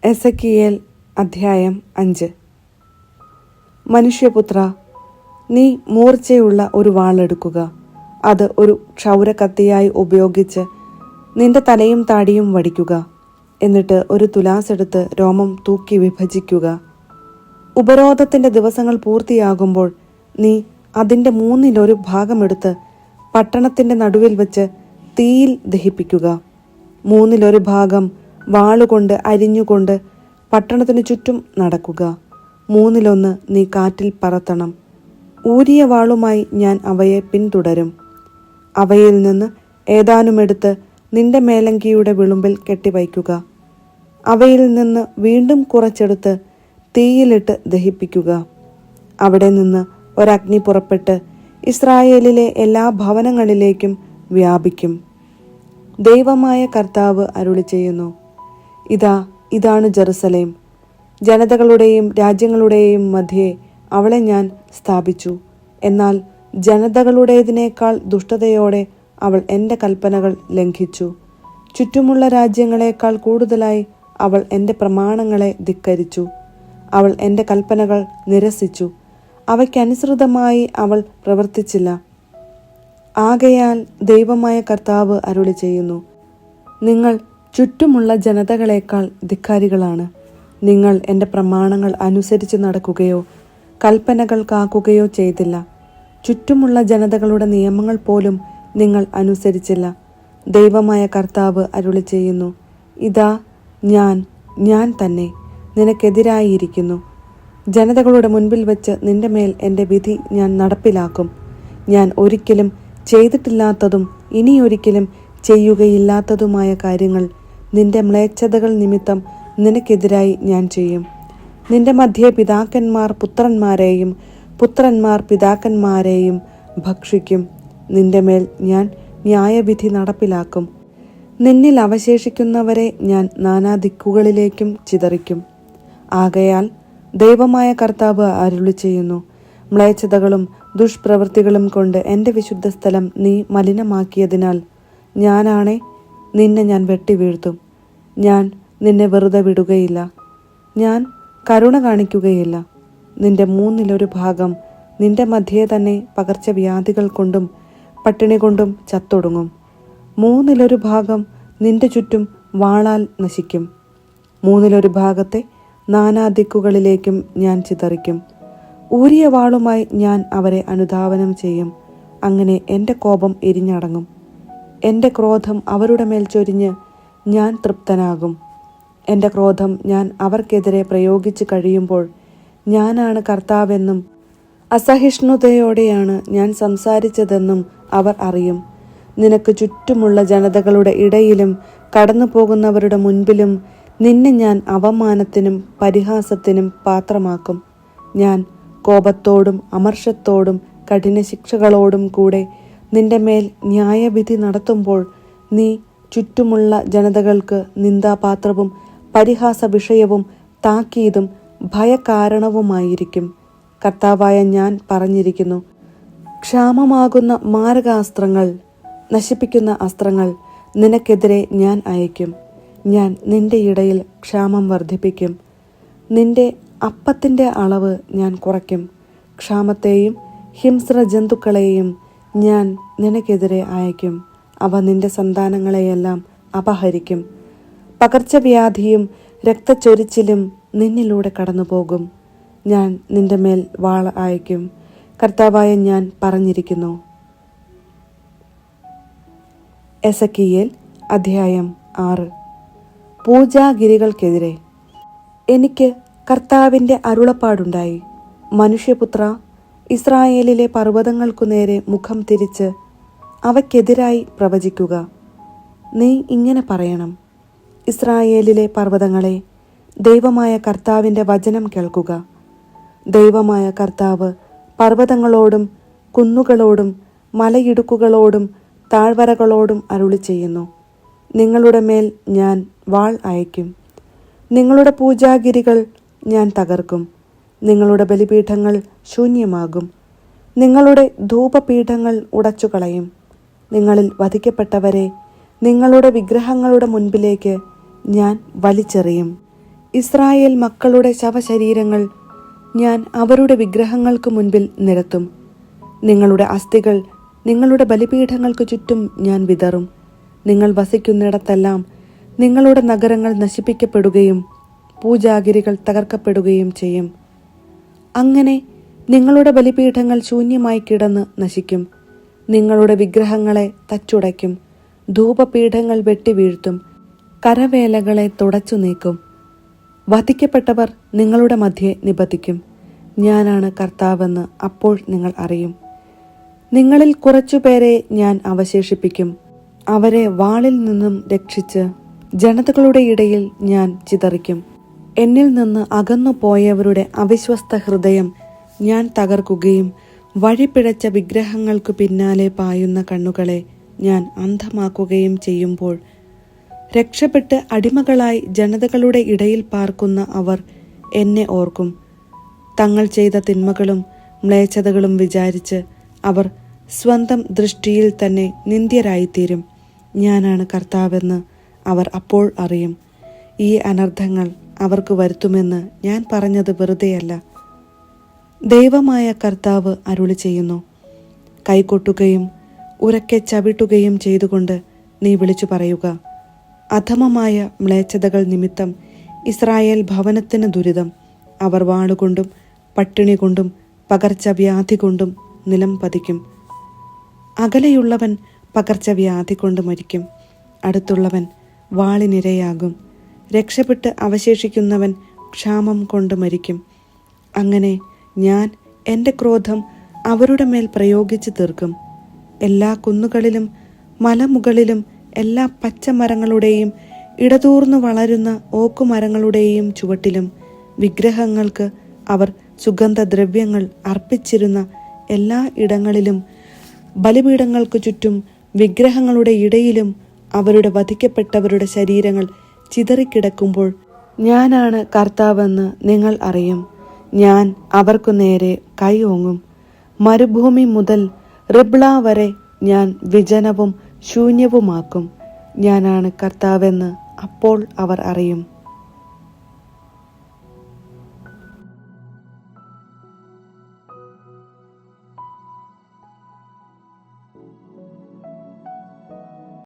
Ezekiel അധ്യായം 5. മനുഷ്യപുത്ര, നീ മൂർച്ചയുള്ള ഒരു വാളെടുക്കുക. അത് ഒരു ക്ഷൗരക്കത്തിയായി ഉപയോഗിച്ച് നിന്റെ തലയും താടിയും വടിക്കുക. എന്നിട്ട് ഒരു തുലാസെടുത്ത് രോമം തൂക്കി വിഭജിക്കുക. ഉപരോധത്തിന്റെ ദിവസങ്ങൾ പൂർത്തിയാകുമ്പോൾ നീ അതിൻ്റെ 1/3 ഭാഗമെടുത്ത് പട്ടണത്തിന്റെ നടുവിൽ വെച്ച് തീയിൽ ദഹിപ്പിക്കുക. 1/3 ഭാഗം വാളുകൊണ്ട് അരിഞ്ഞുകൊണ്ട് പട്ടണത്തിനു ചുറ്റും നടക്കുക. 1/3 നീ കാറ്റിൽ പറത്തണം. ഊരിയ വാളുമായി ഞാൻ അവയെ പിന്തുടരും. അവയിൽ നിന്ന് ഏതാനുമെടുത്ത് നിന്റെ മേലങ്കിയുടെ വിളുമ്പിൽ കെട്ടിവയ്ക്കുക. അവയിൽ നിന്ന് വീണ്ടും കുറച്ചെടുത്ത് തീയിലിട്ട് ദഹിപ്പിക്കുക. അവിടെ നിന്ന് ഒരഗ്നി പുറപ്പെട്ട് ഇസ്രായേലിലെ എല്ലാ ഭവനങ്ങളിലേക്കും വ്യാപിക്കും. ദൈവമായ കർത്താവ് അരുളി ചെയ്യുന്നു: ഇതാണ് ജെറുസലേം. ജനതകളുടെയും രാജ്യങ്ങളുടെയും മധ്യേ അവളെ ഞാൻ സ്ഥാപിച്ചു. എന്നാൽ ജനതകളുടേതിനേക്കാൾ ദുഷ്ടതയോടെ അവൾ എൻ്റെ കൽപ്പനകൾ ലംഘിച്ചു. ചുറ്റുമുള്ള രാജ്യങ്ങളെക്കാൾ കൂടുതലായി അവൾ എൻ്റെ പ്രമാണങ്ങളെ ധിക്കരിച്ചു. അവൾ എൻ്റെ കൽപ്പനകൾ നിരസിച്ചു. അവയ്ക്കനുസൃതമായി അവൾ പ്രവർത്തിച്ചില്ല. ആകയാൽ ദൈവമായ കർത്താവ് അരുളി ചെയ്യുന്നു: നിങ്ങൾ ചുറ്റുമുള്ള ജനതകളേക്കാൾ ധിക്കാരികളാണ്. നിങ്ങൾ എൻ്റെ പ്രമാണങ്ങൾ അനുസരിച്ച് നടക്കുകയോ കൽപ്പനകൾ കാക്കുകയോ ചെയ്തില്ല. ചുറ്റുമുള്ള ജനതകളുടെ നിയമങ്ങൾ പോലും നിങ്ങൾ അനുസരിച്ചില്ല. ദൈവമായ കർത്താവ് അരുളി ചെയ്യുന്നു: ഞാൻ തന്നെ നിനക്കെതിരായിരിക്കുന്നു. ജനതകളുടെ മുൻപിൽ വെച്ച് നിന്റെ മേൽ എൻ്റെ വിധി ഞാൻ നടപ്പിലാക്കും. ഞാൻ ഒരിക്കലും ചെയ്തിട്ടില്ലാത്തതും ഇനിയൊരിക്കലും ചെയ്യുകയില്ലാത്തതുമായ കാര്യങ്ങൾ നിന്റെ മ്ലേച്ഛതകൾ നിമിത്തം നിനക്കെതിരായി ഞാൻ ചെയ്യും. നിന്റെ മധ്യേ പിതാക്കന്മാർ പുത്രന്മാരെയും പുത്രന്മാർ പിതാക്കന്മാരെയും ഭക്ഷിക്കും. നിന്റെ മേൽ ഞാൻ ന്യായവിധി നടപ്പിലാക്കും. നിന്നിൽ അവശേഷിക്കുന്നവരെ ഞാൻ നാനാദിക്കുകളിലേക്കും ചിതറിക്കും. ആകയാൽ ദൈവമായ കർത്താവ് അരുളി ചെയ്യുന്നു: മ്ലേച്ഛതകളും ദുഷ്പ്രവൃത്തികളും കൊണ്ട് എൻ്റെ വിശുദ്ധ സ്ഥലം നീ മലിനമാക്കിയതിനാൽ ഞാനാണേ നിന്നെ ഞാൻ വെട്ടിവീഴ്ത്തും. ഞാൻ നിന്നെ വെറുതെ വിടുകയില്ല. ഞാൻ കരുണ കാണിക്കുകയില്ല. നിന്റെ 1/3 ഭാഗം നിന്റെ മധ്യേ തന്നെ പകർച്ചവ്യാധികൾ കൊണ്ടും പട്ടിണി കൊണ്ടും ചത്തൊടുങ്ങും. 1/3 ഭാഗം നിന്റെ ചുറ്റും വാളാൽ നശിക്കും. 1/3 ഭാഗത്തെ നാനാദിക്കുകളിലേക്കും ഞാൻ ചിതറിക്കും. ഊരിയ വാളുമായി ഞാൻ അവരെ അനുധാവനം ചെയ്യും. അങ്ങനെ എൻ്റെ കോപം എരിഞ്ഞടങ്ങും. എൻ്റെ ക്രോധം അവരുടെ മേൽ ചൊരിഞ്ഞ് ഞാൻ തൃപ്തനാകും. എൻ്റെ ക്രോധം ഞാൻ അവർക്കെതിരെ പ്രയോഗിച്ച് കഴിയുമ്പോൾ ഞാനാണ് കർത്താവെന്നും അസഹിഷ്ണുതയോടെയാണ് ഞാൻ സംസാരിച്ചതെന്നും അവർ അറിയും. നിനക്ക് ചുറ്റുമുള്ള ജനതകളുടെ ഇടയിലും കടന്നു പോകുന്നവരുടെ മുൻപിലും നിന്നെ ഞാൻ അവമാനത്തിനും പരിഹാസത്തിനും പാത്രമാക്കും. ഞാൻ കോപത്തോടും അമർഷത്തോടും കഠിന ശിക്ഷകളോടും കൂടെ നിന്റെ മേൽ ന്യായവിധി നടത്തുമ്പോൾ നീ ചുറ്റുമുള്ള ജനതകൾക്ക് നിന്ദാപാത്രവും പരിഹാസ വിഷയവും താക്കീതും ഭയകാരണവുമായിരിക്കും. കർത്താവായ ഞാൻ പറഞ്ഞിരിക്കുന്നു: ക്ഷാമമാകുന്ന മാരകാസ്ത്രങ്ങൾ, നശിപ്പിക്കുന്ന അസ്ത്രങ്ങൾ നിനക്കെതിരെ ഞാൻ അയക്കും. ഞാൻ നിന്റെ ഇടയിൽ ക്ഷാമം വർദ്ധിപ്പിക്കും. നിന്റെ അപ്പത്തിൻ്റെ അളവ് ഞാൻ കുറയ്ക്കും. ക്ഷാമത്തെയും ഹിംസ്ര ജന്തുക്കളെയും ഞാൻ നിനക്കെതിരെ അയക്കും. അവ നിന്റെ സന്താനങ്ങളെയെല്ലാം അപഹരിക്കും. പകർച്ചവ്യാധിയും രക്തച്ചൊരിച്ചിലും നിന്നിലൂടെ കടന്നുപോകും. ഞാൻ നിന്റെ മേൽ വാൾ അയക്കും. കർത്താവായ ഞാൻ പറഞ്ഞിരിക്കുന്നു. എസെക്കിയേൽ അധ്യായം 6. പൂജാഗിരികൾക്കെതിരെ എനിക്ക് കർത്താവിൻ്റെ അരുളപ്പാടുണ്ടായി: മനുഷ്യപുത്ര, ഇസ്രായേലിലെ പർവ്വതങ്ങൾക്കു നേരെ മുഖം തിരിച്ച് അവയ്ക്കെതിരായി പ്രവചിക്കുക. നീ ഇങ്ങനെ പറയണം: ഇസ്രായേലിലെ പർവ്വതങ്ങളെ, ദൈവമായ കർത്താവിൻ്റെ വചനം കേൾക്കുക. ദൈവമായ കർത്താവ് പർവ്വതങ്ങളോടും കുന്നുകളോടും മലയിടുക്കുകളോടും താഴ്വരകളോടും അരുളി ചെയ്യുന്നു: നിങ്ങളുടെ മേൽ ഞാൻ വാൾ അയക്കും. നിങ്ങളുടെ പൂജാഗിരികൾ ഞാൻ തകർക്കും. നിങ്ങളുടെ ബലിപീഠങ്ങൾ ശൂന്യമാകും. നിങ്ങളുടെ ധൂപപീഠങ്ങൾ ഉടച്ചുകളയും. നിങ്ങളിൽ വധിക്കപ്പെട്ടവരെ നിങ്ങളുടെ വിഗ്രഹങ്ങളുടെ മുൻപിലേക്ക് ഞാൻ വലിച്ചെറിയും. ഇസ്രായേൽ മക്കളുടെ ശവശരീരങ്ങൾ ഞാൻ അവരുടെ വിഗ്രഹങ്ങൾക്ക് മുൻപിൽ നിരത്തും. നിങ്ങളുടെ അസ്ഥികൾ നിങ്ങളുടെ ബലിപീഠങ്ങൾക്ക് ചുറ്റും ഞാൻ വിതറും. നിങ്ങൾ വസിക്കുന്നിടത്തെല്ലാം നിങ്ങളുടെ നഗരങ്ങൾ നശിപ്പിക്കപ്പെടുകയും പൂജാഗിരികൾ തകർക്കപ്പെടുകയും ചെയ്യും. അങ്ങനെ നിങ്ങളുടെ ബലിപീഠങ്ങൾ ശൂന്യമായി കിടന്ന് നശിക്കും. നിങ്ങളുടെ വിഗ്രഹങ്ങളെ തച്ചുടയ്ക്കും. ധൂപപീഠങ്ങൾ വെട്ടിവീഴ്ത്തും. കരവേലകളെ തുടച്ചു നീക്കും. വധിക്കപ്പെട്ടവർ നിങ്ങളുടെ മധ്യേ നിബദിക്കും. ഞാനാണ് കർത്താവെന്ന് അപ്പോൾ നിങ്ങൾ അറിയും. നിങ്ങളിൽ കുറച്ചുപേരെ ഞാൻ അവശേഷിപ്പിക്കും. അവരെ വാളിൽ നിന്നും രക്ഷിച്ച് ജനതകളുടെ ഇടയിൽ ഞാൻ ചിതറിക്കും. എന്നിൽ നിന്ന് അകന്നു പോയവരുടെ അവിശ്വസ്ത ഹൃദയം ഞാൻ തകർക്കുകയും വഴിപിഴച്ച വിഗ്രഹങ്ങൾക്കു പിന്നാലെ പായുന്ന കണ്ണുകളെ ഞാൻ അന്ധമാക്കുകയും ചെയ്യുമ്പോൾ രക്ഷപ്പെട്ട് അടിമകളായി ജനതകളുടെ ഇടയിൽ പാർക്കുന്ന അവർ എന്നെ ഓർക്കും. തങ്ങൾ ചെയ്ത തിന്മകളും മ്ലേച്ഛതകളും വിചാരിച്ച് അവർ സ്വന്തം ദൃഷ്ടിയിൽ തന്നെ നിന്ദ്യരായിത്തീരും. ഞാനാണ് കർത്താവെന്ന് അവർ അപ്പോൾ അറിയും. ഈ അനർത്ഥങ്ങൾ അവർക്ക് വരുത്തുമെന്ന് ഞാൻ പറഞ്ഞത് വെറുതെയല്ല. ദൈവമായ കർത്താവ് അരുളി ചെയ്യുന്നു. കൈകൊട്ടുകയും ഉറക്കെ ചവിട്ടുകയും ചെയ്തുകൊണ്ട് നീ വിളിച്ചു പറയുക, അധമമായ മ്ലേച്ഛതകൾ നിമിത്തം ഇസ്രായേൽ ഭവനത്തിന് ദുരിതം. അവർ വാളുകൊണ്ടും പട്ടിണി കൊണ്ടും പകർച്ചവ്യാധി കൊണ്ടും നിലം പതിക്കും. അകലെയുള്ളവൻ പകർച്ചവ്യാധി കൊണ്ട് മരിക്കും. അടുത്തുള്ളവൻ വാളിനിരയാകും. രക്ഷപ്പെട്ട് അവശേഷിക്കുന്നവൻ ക്ഷാമം കൊണ്ട് മരിക്കും. അങ്ങനെ ഞാൻ എൻ്റെ ക്രോധം അവരുടെ മേൽ പ്രയോഗിച്ചു തീർക്കും. എല്ലാ കുന്നുകളിലും മലമുകളിലും എല്ലാ പച്ചമരങ്ങളുടെയും ഇടതൂർന്നു വളരുന്ന ഓക്കുമരങ്ങളുടെയും ചുവട്ടിലും വിഗ്രഹങ്ങൾക്ക് അവർ സുഗന്ധദ്രവ്യങ്ങൾ അർപ്പിച്ചിരുന്ന എല്ലാ ഇടങ്ങളിലും ബലിപീഠങ്ങൾക്കു ചുറ്റും വിഗ്രഹങ്ങളുടെ ഇടയിലും അവരുടെ വധിക്കപ്പെട്ടവരുടെ ശരീരങ്ങൾ ചിതറിക്കിടക്കുമ്പോൾ ഞാനാണ് കർത്താവെന്ന് നിങ്ങൾ അറിയും. ഞാൻ അവർക്കു നേരെ കൈ ഓങ്ങും. മരുഭൂമി മുതൽ റിബ്ള വരെ ഞാൻ വിജനവും ശൂന്യവുമാക്കും. ഞാനാണ് കർത്താവെന്ന് അപ്പോൾ അവർ അറിയും.